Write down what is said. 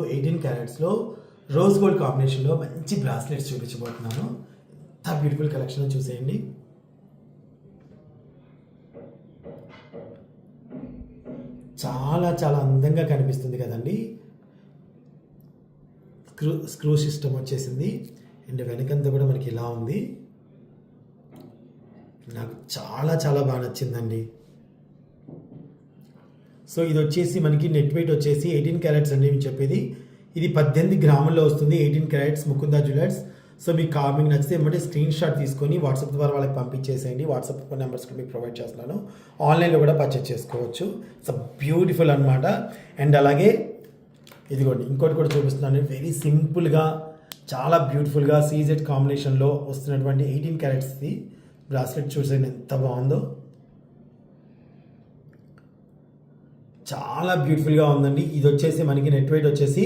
18 క్యారెట్స్లో rose gold కాంబినేషన్లో మంచి bracelets చూపించబోతున్నాను. ఎంత బ్యూటిఫుల్ కలెక్షన్ చూసేయండి. చాలా చాలా అందంగా కనిపిస్తుంది కదండి. స్క్రూ సిస్టమ్ వచ్చేసింది అండ్ వెనకంతా కూడా మనకి ఇలా ఉంది. నాకు చాలా చాలా బాగా నచ్చిందండి. సో ఇది వచ్చేసి మనకి నెట్ వెయిట్ వచ్చేసి 18 క్యారెట్స్ అండి నేను చెప్పేది. ఇది 18 గ్రాముల్లో వస్తుంది. 18 క్యారెట్స్ ముకుందా జ్యువెలర్స్. సో మీకు నచ్చితే ఏమంటే స్క్రీన్ షాట్ తీసుకొని వాట్సాప్ ద్వారా వాళ్ళకి పంపించేసేయండి. వాట్సాప్ నెంబర్స్ కూడా మీకు ప్రొవైడ్ చేస్తున్నాను. ఆన్లైన్లో కూడా పర్చేస్ చేసుకోవచ్చు. ఇట్స్ బ్యూటిఫుల్ అనమాట. అండ్ అలాగే ఇదిగోండి ఇంకోటి కూడా చూపిస్తున్నాను. వెరీ సింపుల్గా చాలా బ్యూటిఫుల్గా సీజెడ్ కాంబినేషన్లో వస్తున్నటువంటి 18 క్యారెట్స్ది బ్రాస్లెట్ చూసేయండి ఎంత బాగుందో. చాలా బ్యూటిఫుల్గా ఉందండి. ఇది వచ్చేసి మనకి నెట్ వెయిట్ వచ్చేసి